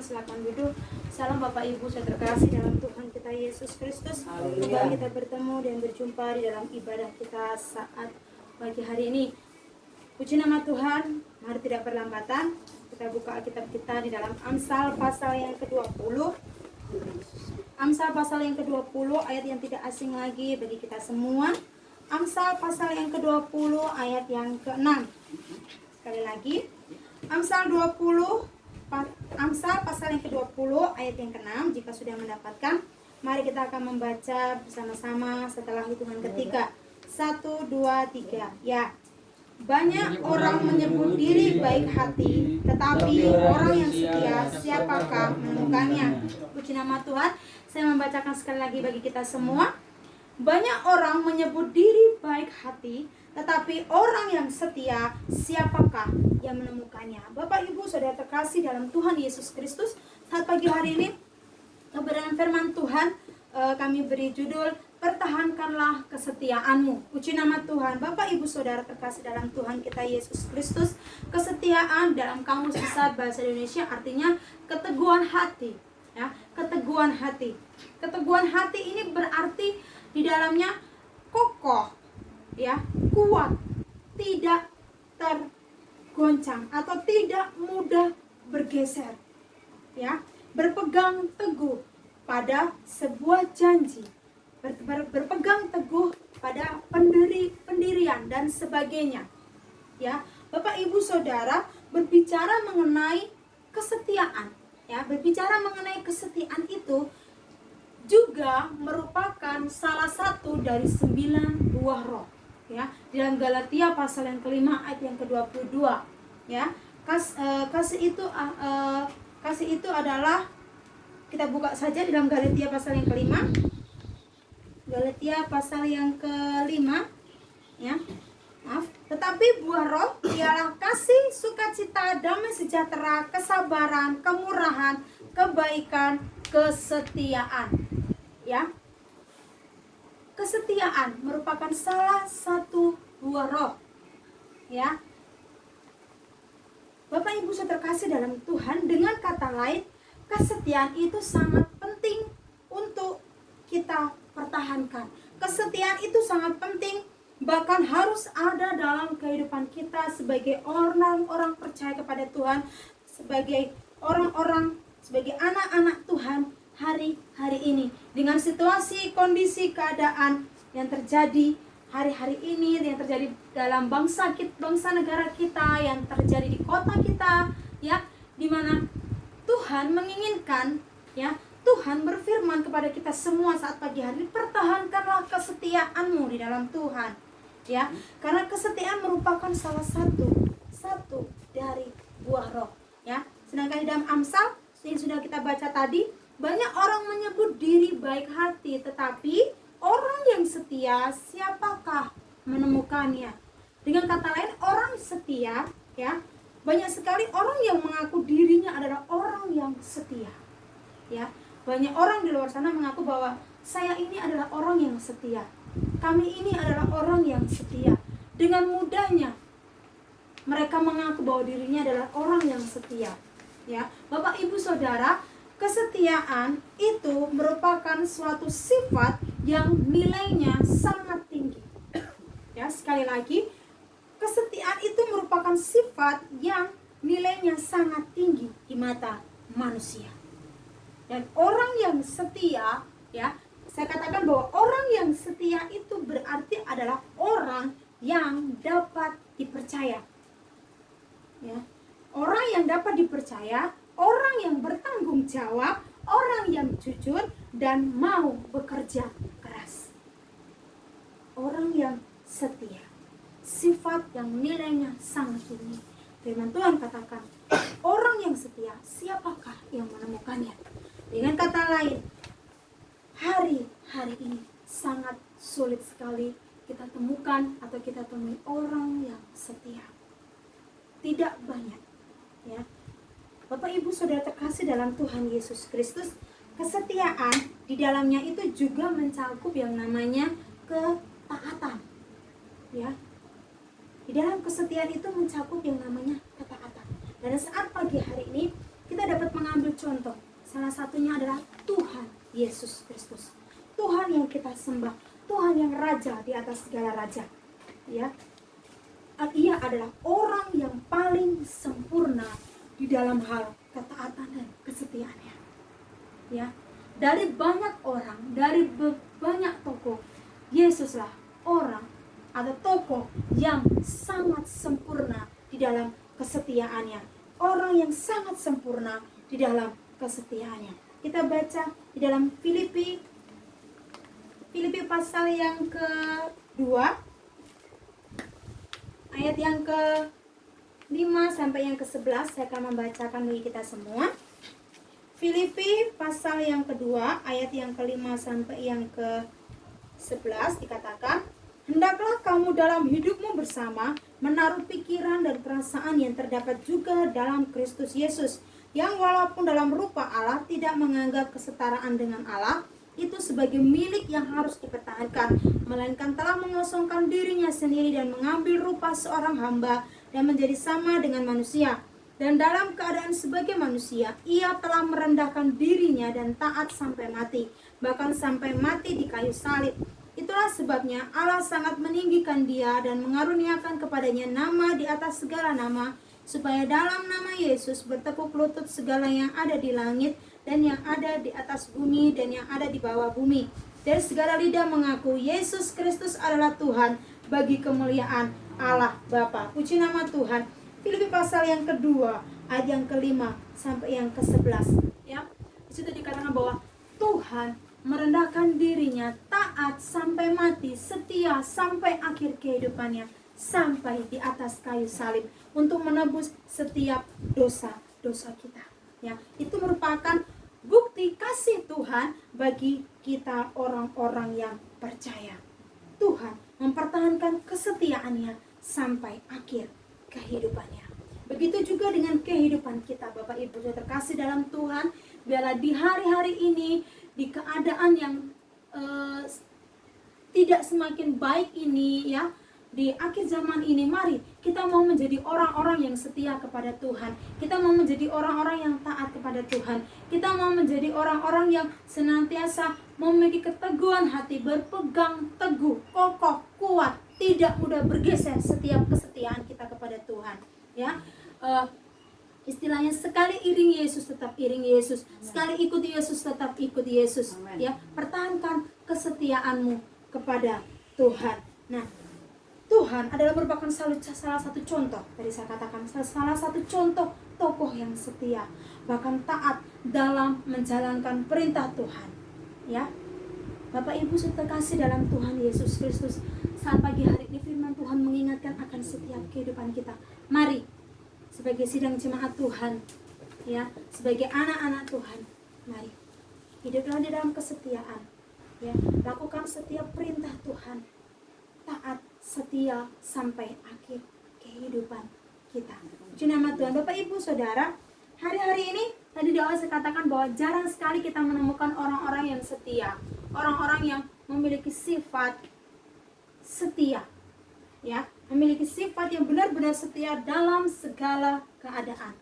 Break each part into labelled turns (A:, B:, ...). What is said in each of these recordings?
A: silakan duduk. Salam Bapak Ibu saya terkasih dalam Tuhan kita Yesus Kristus. Kembali kita bertemu dan berjumpa di dalam ibadah kita saat pagi hari ini. Puji nama Tuhan, mari tidak berlambatan. Kita buka Alkitab kita di dalam Amsal pasal yang ke-20. Amsal pasal yang ke-20, ayat yang tidak asing lagi bagi kita semua. Amsal pasal yang ke-20, ayat yang ke-6. Sekali lagi, Amsal pasal yang ke-20 ayat yang ke-6. Jika sudah mendapatkan, mari kita akan membaca bersama-sama setelah hitungan ketiga. 1, 2, 3. Ya. Banyak orang menyebut diri baik hati, tetapi orang yang setia siapakah menemukannya? Puji nama Tuhan. Saya membacakan sekali lagi bagi kita semua. Banyak orang menyebut diri baik hati, tetapi orang yang setia siapakah yang menemukannya? Bapak Ibu Saudara terkasih dalam Tuhan Yesus Kristus, saat pagi hari ini kebenaran firman Tuhan kami beri judul Pertahankanlah Kesetiaanmu. Puji nama Tuhan. Bapak Ibu Saudara terkasih dalam Tuhan kita Yesus Kristus, kesetiaan dalam Kamus Besar Bahasa Indonesia artinya keteguhan hati, ya, keteguhan hati. Keteguhan hati ini berarti di dalamnya kokoh, ya, kuat, tidak tergoncang atau tidak mudah bergeser, ya, berpegang teguh pada sebuah janji, berpegang teguh pada pendirian dan sebagainya, ya. Bapak Ibu Saudara, berbicara mengenai kesetiaan, ya, berbicara mengenai kesetiaan itu juga merupakan salah satu dari 9 buah roh, ya. Dalam Galatia pasal yang ke-5 ayat yang ke-22, ya. Kasih itu adalah, kita buka saja di dalam Galatia pasal yang ke-5. Galatia pasal yang ke-5, ya. Maaf. Tetapi buah roh ialah kasih, sukacita, damai sejahtera, kesabaran, kemurahan, kebaikan, kesetiaan. Ya. Kesetiaan merupakan salah satu buah roh. Ya. Bapak Ibu saya terkasih dalam Tuhan, dengan kata lain, kesetiaan itu sangat penting untuk kita pertahankan. Kesetiaan itu sangat penting, bahkan harus ada dalam kehidupan kita sebagai orang-orang percaya kepada Tuhan, sebagai orang-orang, sebagai anak-anak Tuhan hari-hari ini. Dengan situasi, kondisi, keadaan yang terjadi hari-hari ini, yang terjadi dalam bangsa negara kita, yang terjadi di kota kita, ya, di mana Tuhan menginginkan, ya, Tuhan berfirman kepada kita semua saat pagi hari ini, pertahankanlah kesetiaanmu di dalam Tuhan, ya, karena kesetiaan merupakan salah satu dari buah roh, ya. Sedangkan di dalam Amsal yang sudah kita baca tadi, banyak orang menyebut diri baik hati, tetapi orang yang setia siapakah menemukannya? Dengan kata lain, orang setia, ya, banyak sekali orang yang mengaku dirinya adalah orang yang setia, ya. Banyak orang di luar sana mengaku bahwa saya ini adalah orang yang setia, kami ini adalah orang yang setia. Dengan mudahnya mereka mengaku bahwa dirinya adalah orang yang setia, ya. Bapak Ibu Saudara, kesetiaan itu merupakan suatu sifat yang nilainya sangat tinggi. Ya, sekali lagi, kesetiaan itu merupakan sifat yang nilainya sangat tinggi di mata manusia. Dan orang yang setia, ya, saya katakan bahwa orang yang setia itu berarti adalah orang yang dapat dipercaya. Ya. Orang yang dapat dipercaya, orang yang bertanggung jawab, orang yang jujur dan mau bekerja keras. Orang yang setia, sifat yang nilainya sangat tinggi. Firman Tuhan katakan, orang yang setia, siapakah yang menemukannya? Dengan kata lain, hari-hari ini sangat sulit sekali kita temukan atau kita temui orang yang setia. Tidak banyak, ya. Bapak Ibu Saudara terkasih dalam Tuhan Yesus Kristus, kesetiaan di dalamnya itu juga mencakup yang namanya ketaatan, ya. Di dalam kesetiaan itu mencakup yang namanya ketaatan. Dan saat pagi hari ini kita dapat mengambil contoh. Salah satunya adalah Tuhan Yesus Kristus. Tuhan yang kita sembah, Tuhan yang raja di atas segala raja. Ya. Ia adalah orang yang paling sempurna di dalam hal ketaatan dan kesetiaannya. Ya. Dari banyak orang, dari banyak tokoh, Yesuslah orang atau tokoh yang sangat sempurna di dalam kesetiaannya. Orang yang sangat sempurna di dalam kesetiaannya. Kita baca di dalam Filipi pasal yang kedua, ayat yang ke-5 sampai yang ke-11. Saya akan membacakan bagi kita semua. Filipi pasal yang kedua, ayat yang ke-5 sampai yang ke-11 dikatakan, hendaklah kamu dalam hidupmu bersama menaruh pikiran dan perasaan yang terdapat juga dalam Kristus Yesus, yang walaupun dalam rupa Allah tidak menganggap kesetaraan dengan Allah itu sebagai milik yang harus dipertahankan, melainkan telah mengosongkan dirinya sendiri dan mengambil rupa seorang hamba dan menjadi sama dengan manusia. Dan dalam keadaan sebagai manusia, ia telah merendahkan dirinya dan taat sampai mati, bahkan sampai mati di kayu salib. Itulah sebabnya Allah sangat meninggikan dia dan mengaruniakan kepadanya nama di atas segala nama, supaya dalam nama Yesus bertekuk lutut segala yang ada di langit dan yang ada di atas bumi dan yang ada di bawah bumi, dan segala lidah mengaku Yesus Kristus adalah Tuhan, bagi kemuliaan Allah Bapa. Puji nama Tuhan. Filipi pasal yang kedua, ayat yang ke-5 sampai yang ke-11. Ya, di situ dikatakan bahwa Tuhan merendahkan dirinya, taat sampai mati, setia sampai akhir kehidupannya, sampai di atas kayu salib untuk menebus setiap dosa-dosa kita. Ya, itu merupakan bukti kasih Tuhan bagi kita orang-orang yang percaya. Tuhan mempertahankan kesetiaannya sampai akhir kehidupannya. Begitu juga dengan kehidupan kita, Bapak Ibu yang terkasih dalam Tuhan. Biarlah di hari-hari ini, di keadaan yang tidak semakin baik ini, ya, di akhir zaman ini, mari kita mau menjadi orang-orang yang setia kepada Tuhan. Kita mau menjadi orang-orang yang taat kepada Tuhan. Kita mau menjadi orang-orang yang senantiasa memiliki keteguhan hati, berpegang teguh, kokoh, kuat, tidak mudah bergeser setiap kesetiaan kita kepada Tuhan. Ya, istilahnya sekali iring Yesus tetap iring Yesus, sekali ikut Yesus tetap ikut Yesus. Ya, pertahankan kesetiaanmu kepada Tuhan. Nah, Tuhan adalah merupakan salah satu contoh, tadi saya katakan salah satu contoh tokoh yang setia, bahkan taat dalam menjalankan perintah Tuhan. Ya, Bapak Ibu terkasih dalam Tuhan Yesus Kristus, saat pagi hari ini firman Tuhan mengingatkan akan setiap kehidupan kita. Mari sebagai sidang jemaat Tuhan, ya, sebagai anak-anak Tuhan, mari hiduplah di dalam kesetiaan. Ya, lakukan setiap perintah Tuhan, taat, setia sampai akhir kehidupan kita. Puji nama Tuhan. Bapak Ibu Saudara, hari-hari ini tadi di awal saya katakan bahwa jarang sekali kita menemukan orang-orang yang setia, orang-orang yang memiliki sifat setia, ya, memiliki sifat yang benar-benar setia dalam segala keadaan.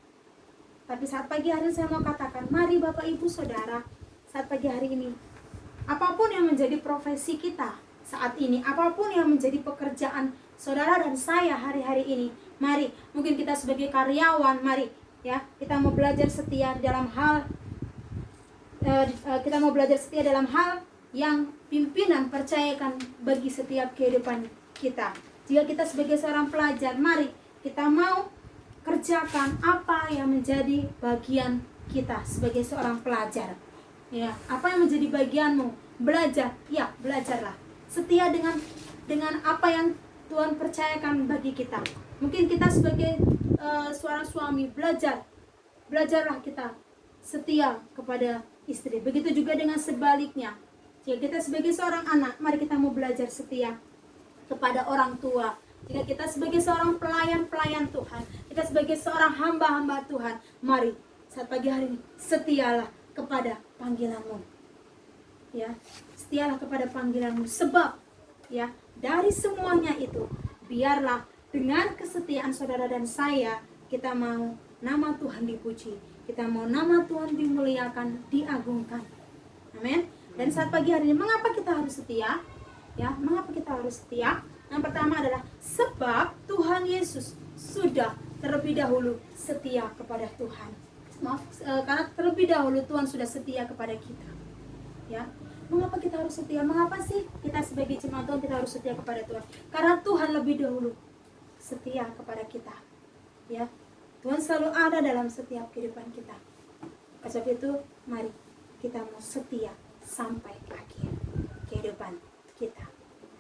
A: Tapi saat pagi hari saya mau katakan, mari Bapak Ibu Saudara, saat pagi hari ini, apapun yang menjadi profesi kita saat ini, apapun yang menjadi pekerjaan saudara dan saya hari-hari ini, mari, mungkin kita sebagai karyawan, mari, ya, kita mau belajar setia dalam hal yang pimpinan percayakan bagi setiap kehidupan kita. Jika kita sebagai seorang pelajar, mari kita mau kerjakan apa yang menjadi bagian kita sebagai seorang pelajar. Ya, apa yang menjadi bagianmu? Belajar, ya, belajarlah. Setia dengan apa yang Tuhan percayakan bagi kita. Mungkin kita sebagai seorang suami, belajarlah kita setia kepada istri. Begitu juga dengan sebaliknya. Jika kita sebagai seorang anak, mari kita mau belajar setia kepada orang tua. Jika kita sebagai seorang pelayan-pelayan Tuhan, kita sebagai seorang hamba-hamba Tuhan, mari saat pagi hari ini setialah kepada panggilanmu. Ya, setialah kepada panggilanmu, sebab ya, dari semuanya itu biarlah dengan kesetiaan saudara dan saya, kita mau nama Tuhan dipuji, Kita mau nama Tuhan dimuliakan, diagungkan. Amin. Dan saat pagi hari ini, mengapa kita harus setia? Ya, mengapa kita harus setia? Yang pertama adalah sebab Tuhan Yesus sudah terlebih dahulu setia kepada Tuhan. Maaf, karena terlebih dahulu Tuhan sudah setia kepada kita. Ya, mengapa kita harus setia? Mengapa sih kita sebagai jemaat Tuhan kita harus setia kepada Tuhan? Karena Tuhan lebih dahulu setia kepada kita. Ya, Tuhan selalu ada dalam setiap kehidupan kita. Oleh sebab itu, mari kita mau setia sampai akhir kehidupan kita.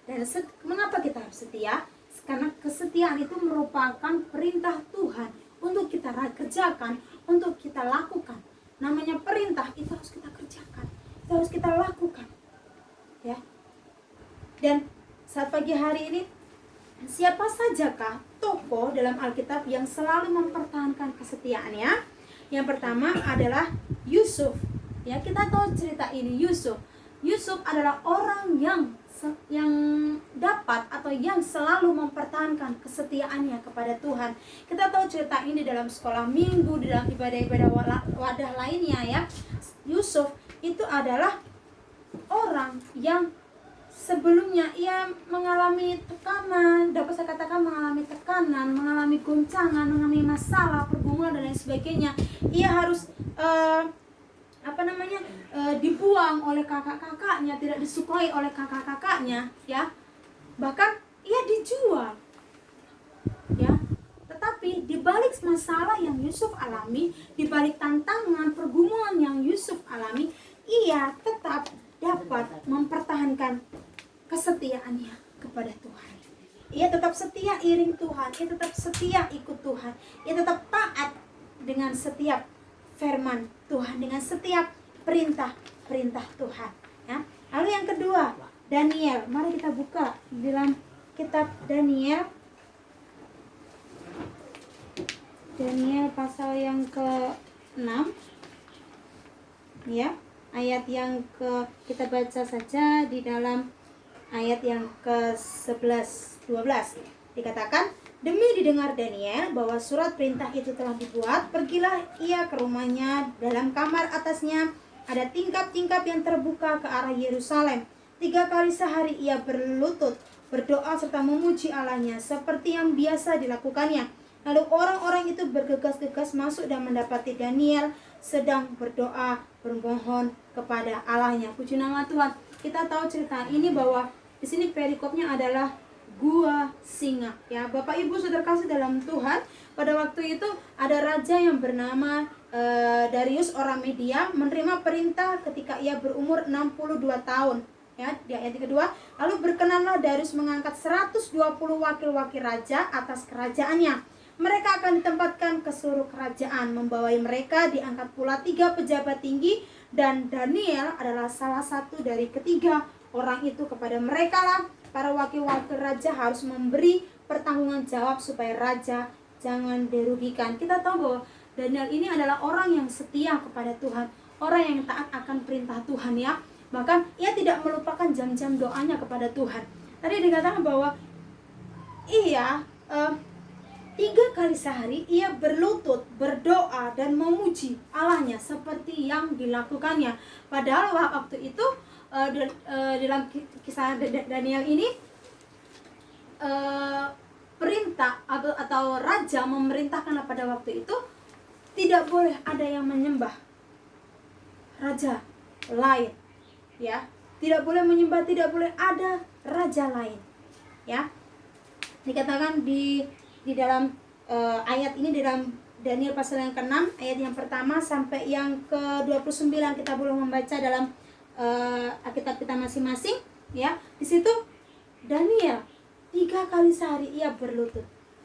A: Dan mengapa kita harus setia? Karena kesetiaan itu merupakan perintah Tuhan untuk kita kerjakan, untuk kita lakukan. Namanya perintah itu harus kita kerjakan, itu harus kita lakukan. Ya. Dan saat pagi hari ini, siapa sajakah tokoh dalam Alkitab yang selalu mempertahankan kesetiaannya? Yang pertama adalah Yusuf. Ya, kita tahu cerita ini. Yusuf adalah orang yang dapat atau yang selalu mempertahankan kesetiaannya kepada Tuhan. Kita tahu cerita ini dalam sekolah minggu, di dalam ibadah-ibadah wadah lainnya ya. Yusuf itu adalah orang yang sebelumnya ia mengalami tekanan, dapat saya katakan mengalami tekanan, mengalami goncangan, mengalami masalah, pergumulan dan lain sebagainya. Ia harus dibuang oleh kakak-kakaknya, tidak disukai oleh kakak-kakaknya, ya. Bahkan ia dijual. Ya. Tetapi di balik masalah yang Yusuf alami, di balik tantangan, pergumulan yang Yusuf alami, ia tetap dapat mempertahankan kesetiaannya kepada Tuhan. Ia tetap setia iring Tuhan, ia tetap setia ikut Tuhan, ia tetap taat dengan setiap firman Tuhan, dengan setiap perintah Tuhan. Ya. Lalu yang kedua, Daniel. Mari kita buka di dalam kitab Daniel. Daniel pasal yang ke-6. Ya, ayat yang kita baca saja di dalam ayat yang ke-11, 12. Dikatakan, demi didengar Daniel bahwa surat perintah itu telah dibuat, pergilah ia ke rumahnya. Dalam kamar atasnya ada tingkap-tingkap yang terbuka ke arah Yerusalem. 3 kali sehari ia berlutut, berdoa serta memuji Allahnya seperti yang biasa dilakukannya. Lalu orang-orang itu bergegas-gegas masuk dan mendapati Daniel sedang berdoa, bermohon kepada Allahnya. Puji nama Tuhan. Kita tahu cerita ini bahwa di sini perikopnya adalah gua singa. Ya, Bapak Ibu saudara kasih dalam Tuhan, pada waktu itu ada raja yang bernama Darius orang Media menerima perintah ketika ia berumur 62 tahun. Ya, di ayat kedua, lalu berkenanlah Darius mengangkat 120 wakil-wakil raja atas kerajaannya. Mereka akan ditempatkan ke seluruh kerajaan, membawai mereka diangkat pula 3 pejabat tinggi, dan Daniel adalah salah satu dari ketiga orang itu. Kepada mereka lah para wakil-wakil raja harus memberi pertanggungan jawab supaya raja jangan dirugikan. Kita tahu bahwa Daniel ini adalah orang yang setia kepada Tuhan, orang yang taat akan perintah Tuhan ya. Bahkan ia tidak melupakan jam-jam doanya kepada Tuhan. Tadi dikatakan bahwa ia 3 kali sehari ia berlutut, berdoa dan memuji Allahnya seperti yang dilakukannya. Padahal waktu itu dalam kisah Daniel ini perintah atau raja memerintahkan pada waktu itu tidak boleh ada yang menyembah raja lain, ya. Tidak boleh menyembah, tidak boleh ada raja lain, ya. Dikatakan di dalam ayat ini, di dalam Daniel pasal yang ke-6 ayat yang pertama sampai yang ke-29, kita boleh membaca dalam Alkitab kita masing-masing, ya. Di situ Daniel 3 kali sehari ia berlutut.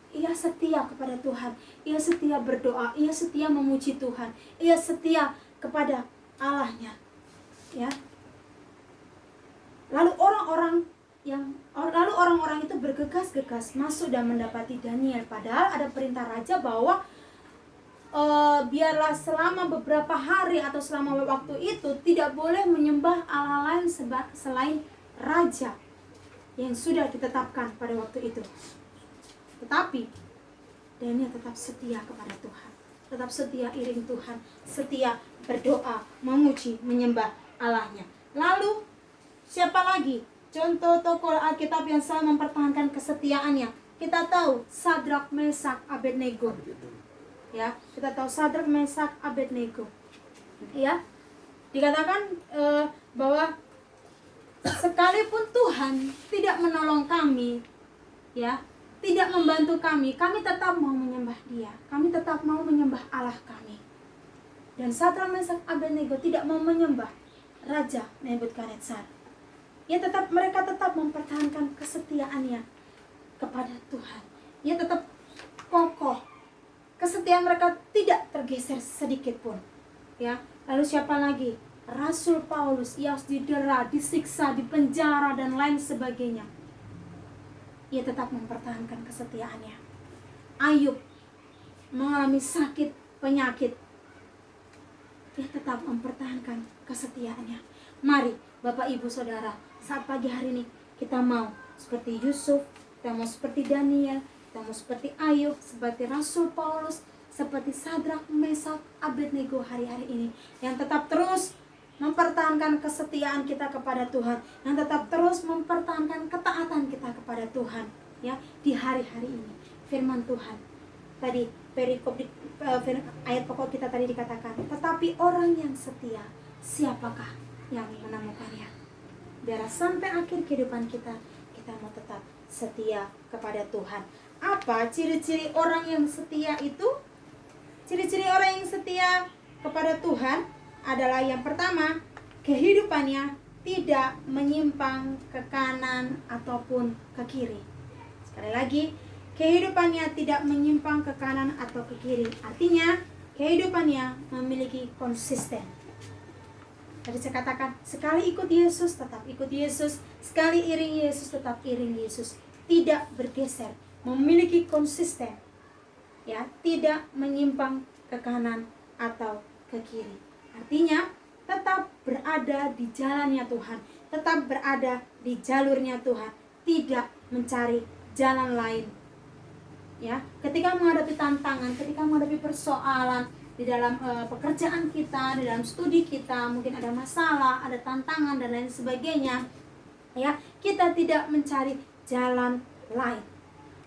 A: Ia setia kepada Tuhan, ia setia berdoa, ia setia memuji Tuhan, ia setia kepada Allahnya, ya. Lalu orang-orang itu bergegas-gegas masuk dan mendapati Daniel. Padahal ada perintah raja bahwa biarlah selama beberapa hari atau selama waktu itu tidak boleh menyembah Allah lain selain raja yang sudah ditetapkan pada waktu itu. Tetapi Daniel tetap setia kepada Tuhan. tetap setia iring Tuhan, setia berdoa, memuji, menyembah Allahnya. Lalu siapa lagi contoh tokoh Alkitab yang selalu mempertahankan kesetiaannya? Kita tahu Sadrak, Mesak, Abednego. Ya, kita tahu Sadrak, Mesak, Abednego. Ya, dikatakan bahwa sekalipun Tuhan tidak menolong kami, ya, tidak membantu kami tetap mau menyembah Dia. Kami tetap mau menyembah Allah kami. Dan Sadrak, Mesak, Abednego tidak mau menyembah Raja Nebukadnezar. Mereka tetap mempertahankan kesetiaannya kepada Tuhan. Tetap kokoh. Kesetiaan mereka tidak tergeser sedikit pun. Ya, lalu siapa lagi? Rasul Paulus, ia harus didera, disiksa, dipenjara dan lain sebagainya. Ia tetap mempertahankan kesetiaannya. Ayub mengalami sakit, penyakit. Ia tetap mempertahankan kesetiaannya. Mari Bapak Ibu Saudara, saat pagi hari ini kita mau seperti Yusuf, kita mau seperti Daniel, kita mau seperti Ayub, seperti Rasul Paulus, seperti Sadrak, Mesak, Abednego hari-hari ini, yang tetap terus mempertahankan kesetiaan kita kepada Tuhan, yang tetap terus mempertahankan ketaatan kita kepada Tuhan, ya, di hari-hari ini. Firman Tuhan tadi, perikop di ayat pokok kita tadi dikatakan, tetapi orang yang setia, siapakah yang menemukannya? Biar sampai akhir kehidupan kita mau tetap setia kepada Tuhan. Apa ciri-ciri orang yang setia itu? Ciri-ciri orang yang setia kepada Tuhan adalah yang pertama, kehidupannya tidak menyimpang ke kanan ataupun ke kiri. Sekali lagi, kehidupannya tidak menyimpang ke kanan atau ke kiri. Artinya, kehidupannya memiliki konsisten. Tadi saya katakan, sekali ikut Yesus, tetap ikut Yesus. Sekali iring Yesus, tetap iring Yesus. Tidak bergeser, memiliki konsisten. Ya, tidak menyimpang ke kanan atau ke kiri. Artinya, tetap berada di jalannya Tuhan, tetap berada di jalurnya Tuhan, tidak mencari jalan lain. Ya, ketika menghadapi tantangan, ketika menghadapi persoalan di dalam pekerjaan kita, di dalam studi kita, mungkin ada masalah, ada tantangan dan lain sebagainya, ya, kita tidak mencari jalan lain,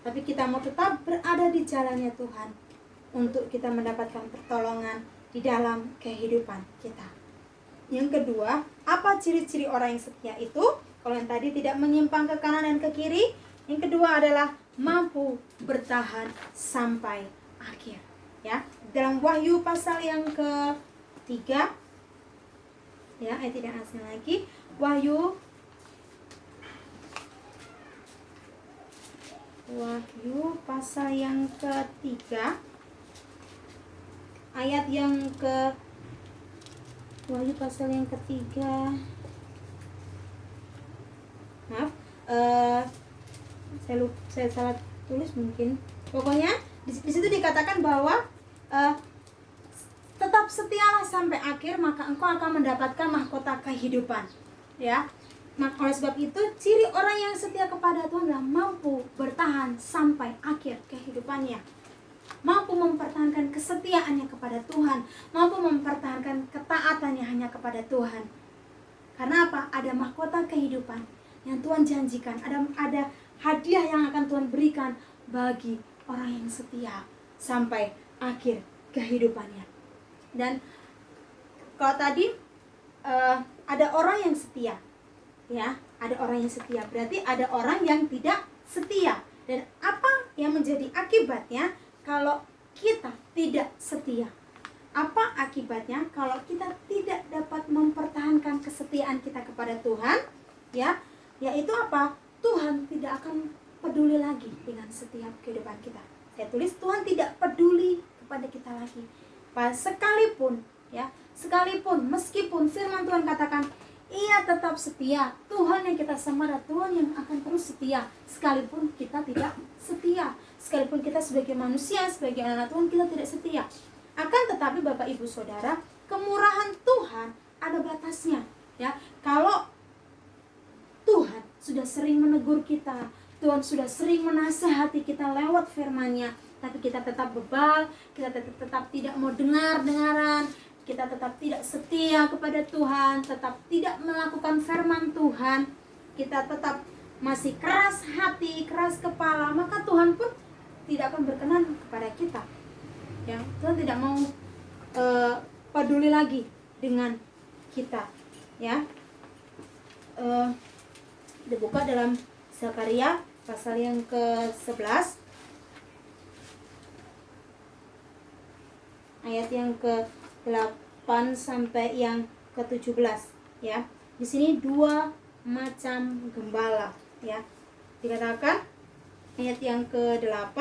A: tapi kita mau tetap berada di jalannya Tuhan untuk kita mendapatkan pertolongan di dalam kehidupan kita. Yang kedua, apa ciri-ciri orang yang setia itu? Kalau yang tadi tidak menyimpang ke kanan dan ke kiri, yang kedua adalah mampu bertahan sampai akhir. Ya, dalam Wahyu pasal yang ke-3, ya, ayat tidak asing lagi, Wahyu pasal yang ke-3, ayat yang Wahyu pasal yang ke-3, maaf, saya salah tulis mungkin. Pokoknya di situ dikatakan bahwa tetap setialah sampai akhir, maka engkau akan mendapatkan mahkota kehidupan. Ya, maka oleh sebab itu ciri orang yang setia kepada Tuhan adalah mampu bertahan sampai akhir kehidupannya, mampu mempertahankan kesetiaannya kepada Tuhan, mampu mempertahankan ketaatannya hanya kepada Tuhan. Karena apa? Ada mahkota kehidupan yang Tuhan janjikan, ada hadiah yang akan Tuhan berikan bagi orang yang setia sampai akhir kehidupannya. Dan kalau tadi ada orang yang setia, ya, ada orang yang setia, berarti ada orang yang tidak setia. Dan apa yang menjadi akibatnya kalau kita tidak setia? Apa akibatnya kalau kita tidak dapat mempertahankan kesetiaan kita kepada Tuhan? Ya, yaitu apa? Tuhan tidak akan peduli lagi dengan setiap kehidupan kita. Saya tulis, Tuhan tidak peduli kepada kita lagi. Sekalipun, ya, sekalipun, meskipun firman Tuhan katakan, Ia tetap setia. Tuhan yang kita sembah adalah Tuhan yang akan terus setia, sekalipun kita tidak setia. Sekalipun kita sebagai manusia, sebagai anak Tuhan, kita tidak setia. Akan tetapi Bapak Ibu Saudara, kemurahan Tuhan ada batasnya. Ya, kalau Tuhan sudah sering menegur kita, Tuhan sudah sering menasehati kita lewat firman-Nya, tapi kita tetap bebal, kita tetap tidak mau dengaran, kita tetap tidak setia kepada Tuhan, tetap tidak melakukan firman Tuhan, kita tetap masih keras hati, keras kepala, maka Tuhan pun tidak akan berkenan kepada kita. Ya, Tuhan tidak mau peduli lagi dengan kita. Ya, dibuka dalam Zakaria pasal yang ke-11 ayat yang ke-8 sampai yang ke-17 ya. Di sini 2 macam gembala ya. Dikatakan ayat yang ke-8,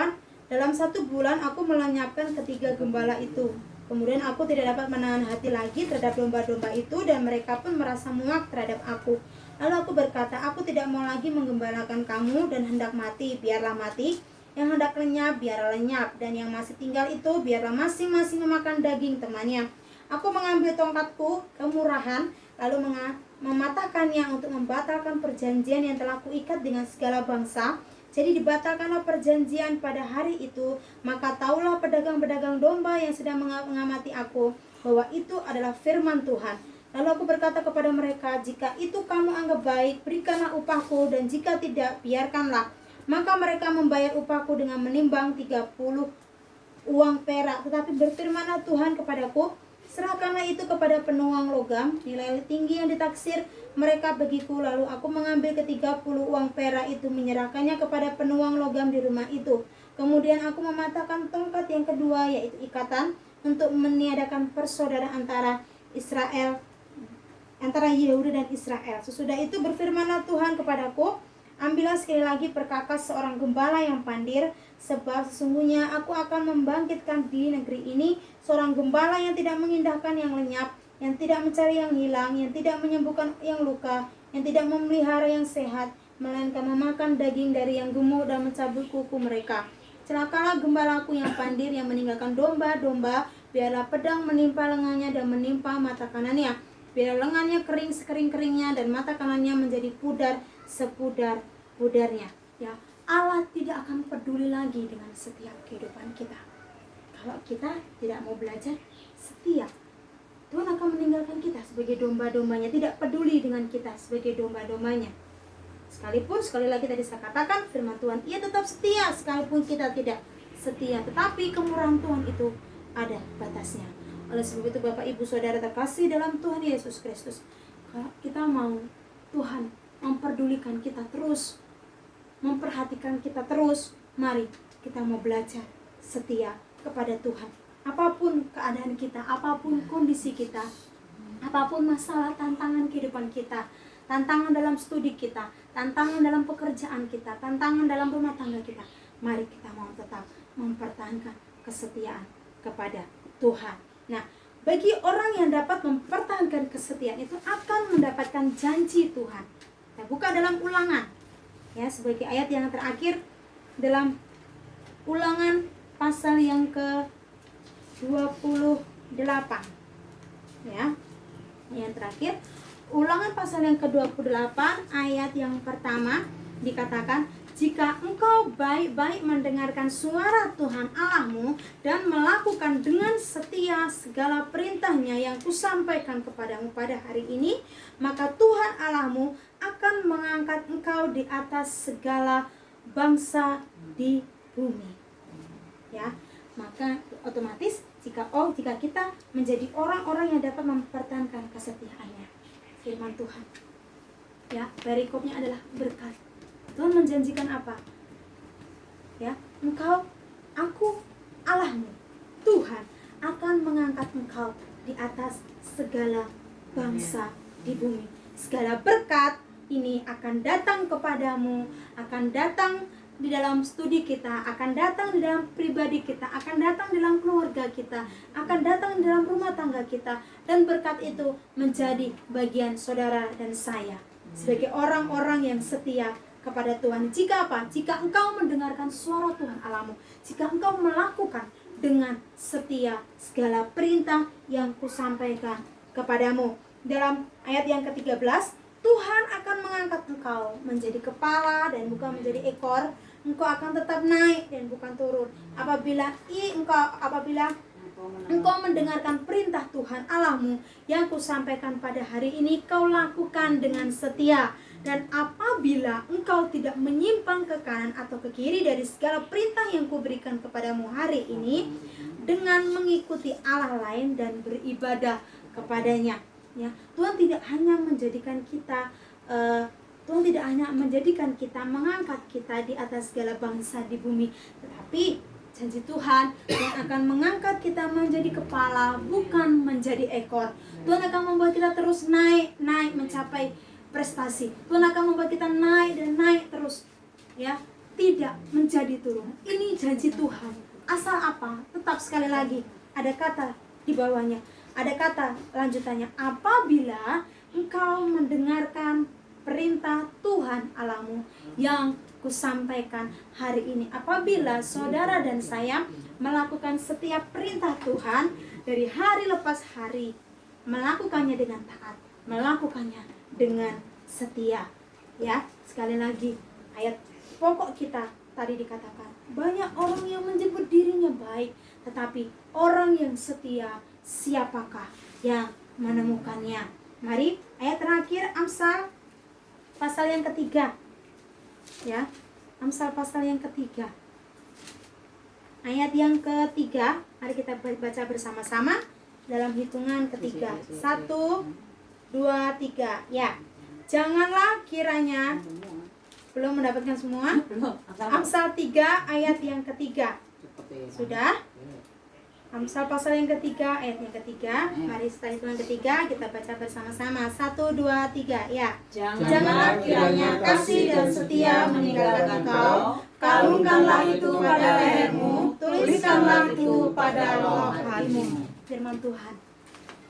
A: dalam 1 bulan aku melenyapkan ketiga gembala itu. Kemudian aku tidak dapat menahan hati lagi terhadap domba-domba itu, dan mereka pun merasa muak terhadap aku. Lalu aku berkata, aku tidak mau lagi menggembalakan kamu, dan hendak mati, biarlah mati. Yang hendak lenyap, biarlah lenyap. Dan yang masih tinggal itu, biarlah masing-masing memakan daging temannya. Aku mengambil tongkatku, kemurahan, lalu mematahkannya untuk membatalkan perjanjian yang telah kuikat dengan segala bangsa. Jadi dibatalkanlah perjanjian pada hari itu. Maka taulah pedagang-pedagang domba yang sedang mengamati aku, bahwa itu adalah firman Tuhan. Lalu aku berkata kepada mereka, jika itu kamu anggap baik, berikanlah upahku, dan jika tidak, biarkanlah. Maka mereka membayar upahku dengan menimbang 30 uang perak. Tetapi berfirmanlah Tuhan kepadaku, serahkanlah itu kepada penuang logam, nilai tinggi yang ditaksir mereka bagiku. Lalu aku mengambil ke-30 uang perak itu, menyerahkannya kepada penuang logam di rumah itu. Kemudian aku mematahkan tongkat yang kedua, yaitu ikatan, untuk meniadakan persaudaraan antara Yehuda dan Israel. Sesudah itu berfirmanlah Tuhan kepadaku, ambillah sekali lagi perkakas seorang gembala yang pandir, sebab sesungguhnya aku akan membangkitkan di negeri ini seorang gembala yang tidak mengindahkan yang lenyap, yang tidak mencari yang hilang, yang tidak menyembuhkan yang luka, yang tidak memelihara yang sehat, melainkan memakan daging dari yang gemuk dan mencabut kuku mereka. Celakalah gembalaku yang pandir, yang meninggalkan domba-domba. Biarlah pedang menimpa lengannya dan menimpa mata kanannya. Biarlah lengannya kering sekering-keringnya dan mata kanannya menjadi pudar sepudar-pudarnya. Ya, Allah tidak akan peduli lagi dengan setiap kehidupan kita. Kalau kita tidak mau belajar setia, Tuhan akan meninggalkan kita sebagai domba-dombanya, tidak peduli dengan kita sebagai domba-dombanya. Sekalipun, sekali lagi tadi saya katakan, firman Tuhan, ia tetap setia sekalipun kita tidak setia. Tetapi kemurahan Tuhan itu ada batasnya. Oleh sebab itu Bapak Ibu Saudara terkasih dalam Tuhan Yesus Kristus, kalau kita mau Tuhan memperdulikan kita terus, memperhatikan kita terus, mari kita mau belajar setia kepada Tuhan. Apapun keadaan kita, apapun kondisi kita, apapun masalah tantangan kehidupan kita, tantangan dalam studi kita, tantangan dalam pekerjaan kita, tantangan dalam rumah tangga kita, mari kita mau tetap mempertahankan kesetiaan kepada Tuhan. Nah, bagi orang yang dapat mempertahankan kesetiaan itu akan mendapatkan janji Tuhan. Kita buka dalam Ulangan, ya, sebagai ayat yang terakhir dalam Ulangan pasal yang ke-28. Ya, yang terakhir Ulangan pasal yang ke-28 ayat yang pertama dikatakan, jika engkau baik-baik mendengarkan suara Tuhan Allahmu dan melakukan dengan setia segala perintahnya yang kusampaikan kepadamu pada hari ini, maka Tuhan Allahmu akan mengangkat engkau di atas segala bangsa di bumi. Ya, maka otomatis jika kita menjadi orang-orang yang dapat mempertahankan kesetiaannya, firman Tuhan, ya, perikopnya adalah berkat. Tuhan menjanjikan apa? Ya, aku Allahmu, Tuhan akan mengangkat engkau di atas segala bangsa di bumi. Segala berkat ini akan datang kepadamu, akan datang di dalam studi kita, akan datang di dalam pribadi kita, akan datang di dalam keluarga kita, akan datang di dalam rumah tangga kita, dan berkat itu menjadi bagian saudara dan saya sebagai orang-orang yang setia kepada Tuhan. Jika apa? Jika engkau mendengarkan suara Tuhan Allahmu, jika engkau melakukan dengan setia segala perintah yang kusampaikan kepadamu. Dalam ayat yang ke-13, Tuhan akan mengangkat engkau menjadi kepala dan bukan menjadi ekor, engkau akan tetap naik dan bukan turun. Apabila engkau mendengarkan perintah Tuhan Allahmu yang kusampaikan pada hari ini, kau lakukan dengan setia. Dan apabila engkau tidak menyimpang ke kanan atau ke kiri dari segala perintah yang kuberikan kepadamu hari ini, dengan mengikuti Allah lain dan beribadah kepadanya. Ya, Tuhan tidak hanya menjadikan kita mengangkat kita di atas segala bangsa di bumi, tetapi janji Tuhan akan mengangkat kita menjadi kepala, bukan menjadi ekor. Tuhan akan membuat kita terus naik mencapai prestasi. Tuhan akan membuat kita naik dan naik terus, ya, tidak menjadi turun. Ini janji Tuhan. Asal apa? Tetap sekali lagi ada kata di bawahnya, ada kata lanjutannya, apabila engkau mendengarkan perintah Tuhan Allahmu yang kusampaikan hari ini. Apabila saudara dan saya melakukan setiap perintah Tuhan dari hari lepas hari, melakukannya dengan taat, melakukannya dengan setia. Ya, sekali lagi ayat pokok kita tadi dikatakan, banyak orang yang menyebut dirinya baik, tetapi orang yang setia siapakah yang menemukannya? Mari ayat terakhir, Amsal pasal yang ketiga. Ya, Amsal pasal yang ketiga, ayat yang ketiga. Mari kita baca bersama-sama dalam hitungan ketiga. 1, 2, 3. Ya, janganlah kiranya, belum mendapatkan semua? Amsal 3 ayat yang ketiga. Sudah? Amsal pasal yang ketiga, ayat yang ketiga. Mari setelah hitungan ketiga kita baca bersama-sama. 1, 2, 3. Ya. Janganlah kiranya kasih dan setia meninggalkan engkau. Kalungkanlah itu pada lehermu, tuliskanlah itu pada loh hatimu. Firman Tuhan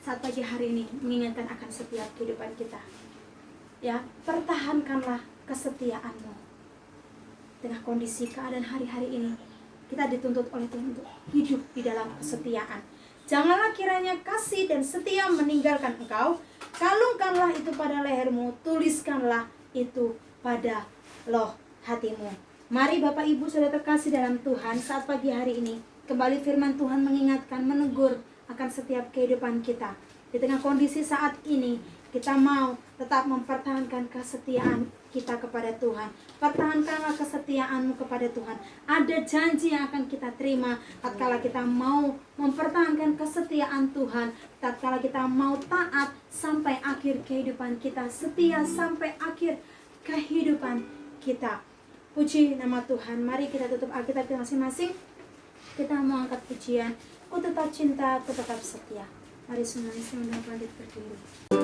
A: saat pagi hari ini mengingatkan akan setiap kehidupan kita. Ya, pertahankanlah kesetiaanmu. Tengah kondisi keadaan hari-hari ini, kita dituntut oleh Tuhan untuk hidup di dalam kesetiaan. Janganlah kiranya kasih dan setia meninggalkan engkau. Kalungkanlah itu pada lehermu, tuliskanlah itu pada loh hatimu. Mari Bapak Ibu Saudara terkasih dalam Tuhan, saat pagi hari ini kembali firman Tuhan mengingatkan, menegur akan setiap kehidupan kita. Di tengah kondisi saat ini, kita mau tetap mempertahankan kesetiaan kita kepada Tuhan. Pertahankanlah kesetiaanmu kepada Tuhan. Ada janji yang akan kita terima tatkala kita mau mempertahankan kesetiaan Tuhan, tatkala kita mau taat sampai akhir kehidupan kita, setia sampai akhir kehidupan kita. Puji nama Tuhan. Mari kita tutup Alkitab kita masing-masing. Kita mau angkat pujian, ku tetap cinta, ku tetap setia. Mari semuanya sama-sama bangkit berdiri.
B: Ku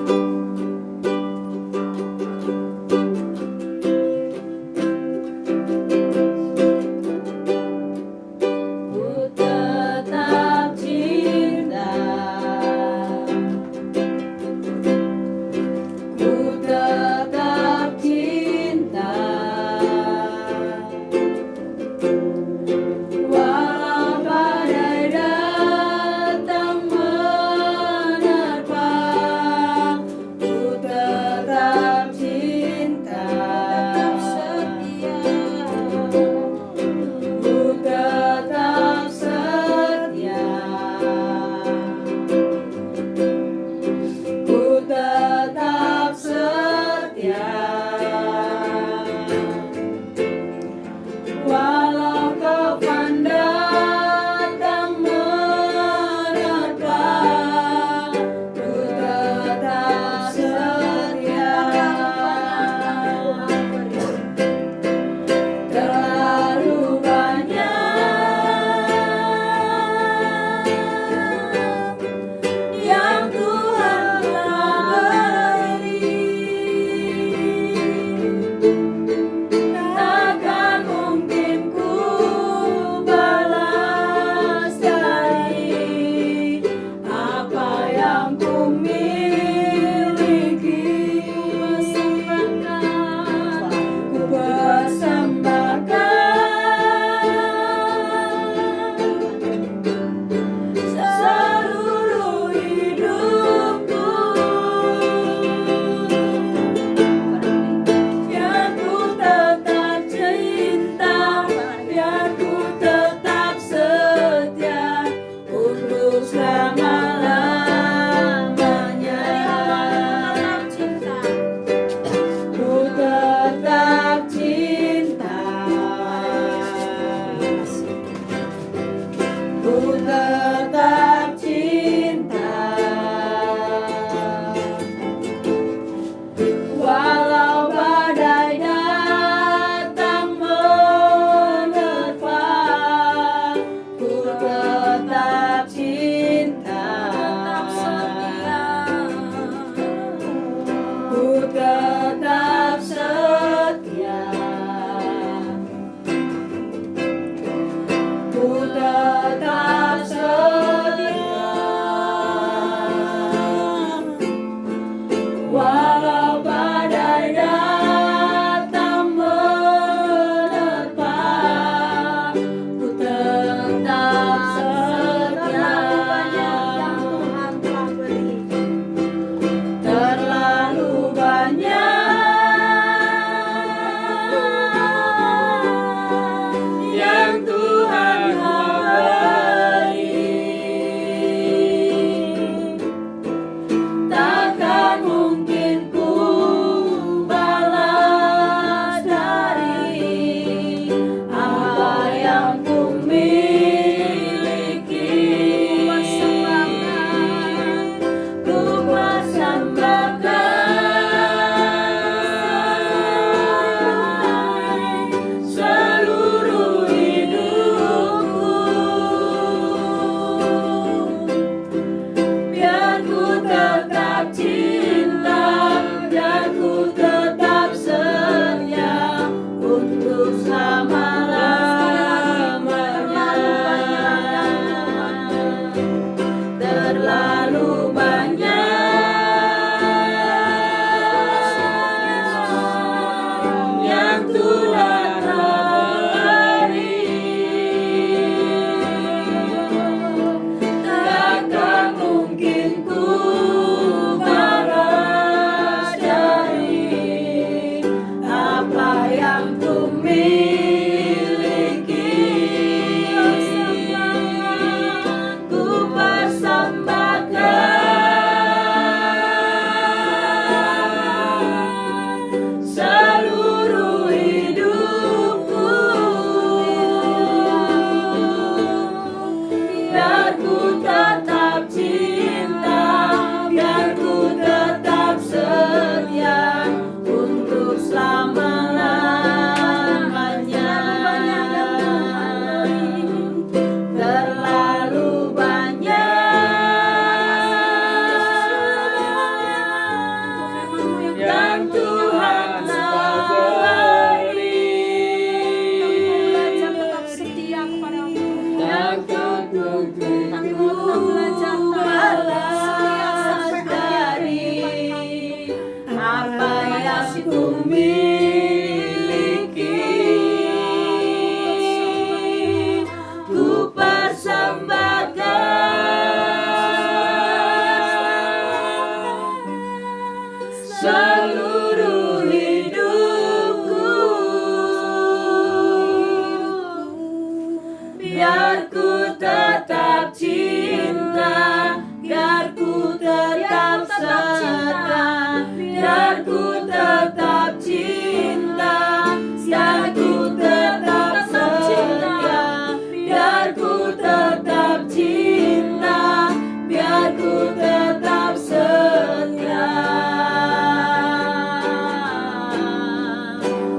B: biar ku tetap cinta, biar ku tetap setia, biar ku tetap cinta, biar ku tetap setia, biar ku tetap cinta, biar ku tetap setia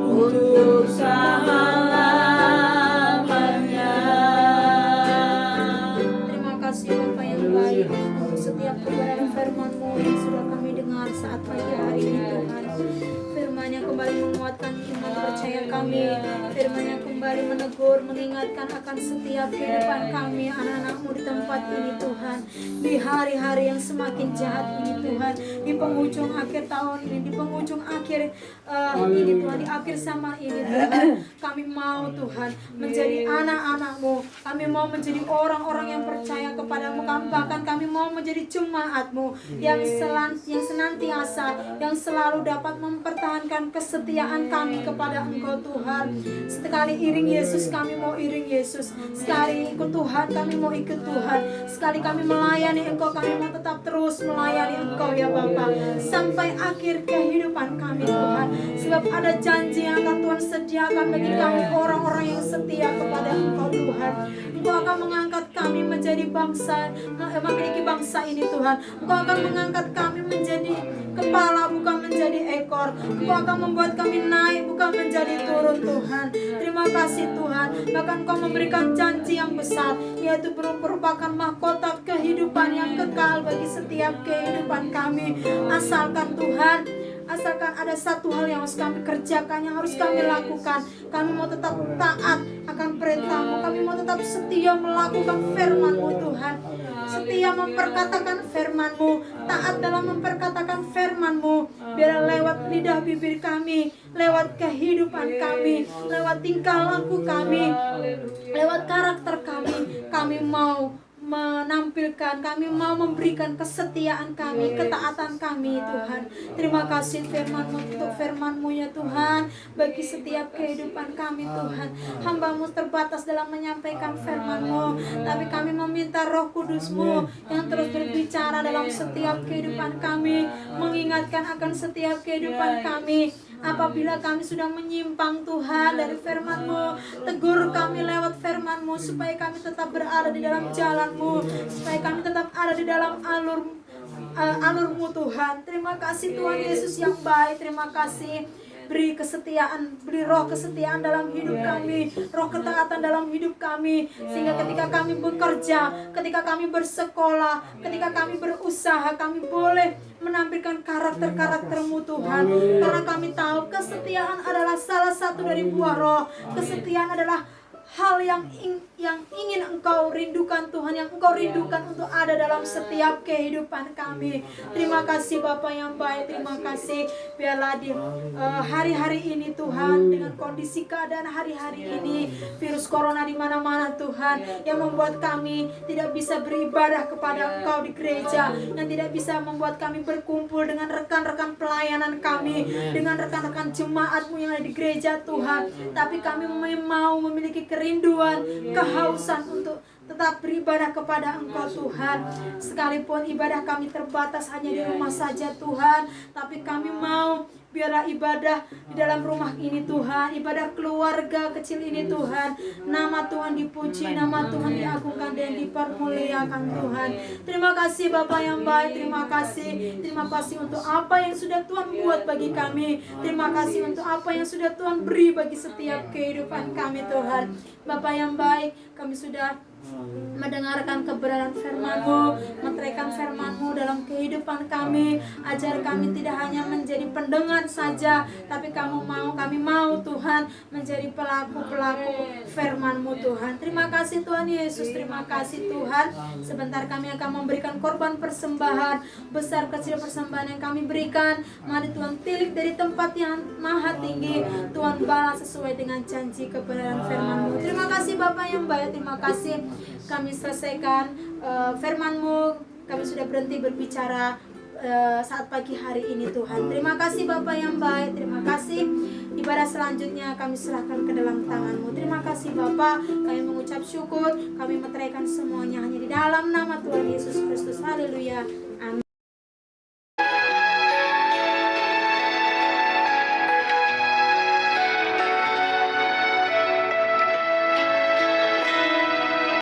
B: untuk selamanya.
A: Terima kasih Bapa yang baik untuk setiap kebenaran firman-Mu yang sudah kami dengar saat pagi hari ini Tuhan. Firman yang kembali menguatkan iman percaya kami, firman yang kembali menegur, mengingatkan akan setiap kehidupan kami anak-anak-Mu di tempat ini Tuhan, di hari-hari yang semakin jahat ini Tuhan, di penghujung akhir tahun ini, di penghujung akhir ini Tuhan, di akhir zaman ini Tuhan. Kami mau Tuhan menjadi anak-anak-Mu, kami mau menjadi orang-orang yang percaya kepadamu, bahkan kami mau menjadi jemaat-Mu yang senantiasa, yang selalu dapat mempertahankan kesetiaan kami kepada Engkau Tuhan. Sekali iring Yesus kami mau iring Yesus, sekali ikut Tuhan kami mau ikut Tuhan, sekali kami melayani Engkau kami mau tetap terus melayani Engkau ya Bapa sampai akhir kehidupan kami Tuhan. Sebab ada janji yang akan Tuhan sediakan bagi kami orang-orang yang setia kepada Engkau Tuhan. Engkau akan mengangkat kami menjadi bangsa, memiliki bangsa ini Tuhan. Engkau akan mengangkat kami menjadi kepala bukan menjadi ekor. Engkau akan membuat kami naik bukan menjadi turun Tuhan. Terima kasih Tuhan. Bahkan Engkau memberikan janji yang besar, yaitu merupakan mahkota kehidupan yang kekal bagi setiap kehidupan kami. Asalkan Tuhan, asalkan ada satu hal yang harus kami kerjakan, yang harus kami lakukan. Kami mau tetap taat akan perintah-Mu, kami mau tetap setia melakukan firman-Mu Tuhan, setia memperkatakan firman-Mu, taat dalam memperkatakan firman-Mu. Biar lewat lidah bibir kami, lewat kehidupan kami, lewat tingkah laku kami, lewat karakter kami mau menampilkan, kami mau memberikan kesetiaan kami, ketaatan kami Tuhan. Terima kasih firman-Mu untuk firman-Mu ya Tuhan, bagi setiap kehidupan kami Tuhan. Hamba-Mu terbatas dalam menyampaikan firman-Mu, tapi kami meminta Roh Kudus-Mu yang terus berbicara dalam setiap kehidupan kami, mengingatkan akan setiap kehidupan kami. Apabila kami sudah menyimpang Tuhan dari firman-Mu, tegur kami lewat firman-Mu supaya kami tetap berada di dalam jalan-Mu, supaya kami tetap ada di dalam alur-Mu Tuhan. Terima kasih Tuhan Yesus yang baik, terima kasih. Beri kesetiaan, beri roh kesetiaan dalam hidup kami, roh ketaatan dalam hidup kami, sehingga ketika kami bekerja, ketika kami bersekolah, ketika kami berusaha, kami boleh menampilkan karakter-karakter-Mu Tuhan. Karena kami tahu kesetiaan adalah salah satu dari buah roh. Kesetiaan adalah hal yang ingin Engkau rindukan Tuhan, yang Engkau rindukan untuk ada dalam setiap kehidupan kami. Terima kasih Bapa yang baik, terima kasih. Biarlah di hari-hari ini Tuhan, dengan kondisi keadaan hari-hari ini, virus corona di mana-mana Tuhan, yang membuat kami tidak bisa beribadah kepada Engkau di gereja, yang tidak bisa membuat kami berkumpul dengan rekan-rekan pelayanan kami, dengan rekan-rekan jemaat-Mu yang ada di gereja Tuhan. Tapi kami mau memiliki kerinduan, kehausan untuk tetap beribadah kepada Engkau Tuhan. Sekalipun ibadah kami terbatas hanya di rumah saja Tuhan, tapi kami mau biarlah ibadah di dalam rumah ini Tuhan, ibadah keluarga kecil ini Tuhan, nama Tuhan dipuji, nama Tuhan diagungkan dan dipermuliakan Tuhan. Terima kasih Bapa yang baik, terima kasih untuk apa yang sudah Tuhan buat bagi kami, terima kasih untuk apa yang sudah Tuhan beri bagi setiap kehidupan kami Tuhan. Bapa yang baik, kami sudah mendengarkan kebenaran firman-Mu, meteraikan firman-Mu dalam kehidupan kami. Ajar kami tidak hanya menjadi pendengar saja, tapi kami mau Tuhan menjadi pelaku-pelaku firman-Mu Tuhan. Terima kasih Tuhan Yesus, terima kasih Tuhan. Sebentar kami akan memberikan korban persembahan, besar kecil persembahan yang kami berikan. Mari Tuhan tilik dari tempat yang maha tinggi, Tuhan balas sesuai dengan janji kebenaran firman-Mu. Terima kasih Bapa yang baik, terima kasih. Kami selesaikan firman-Mu, kami sudah berhenti berbicara saat pagi hari ini Tuhan. Terima kasih Bapa yang baik, terima kasih. Ibadah selanjutnya kami serahkan ke dalam tangan-Mu. Terima terima kasih Bapa. Kami mengucap syukur, kami meteraikan semuanya hanya di dalam nama Tuhan Yesus Kristus. Haleluya.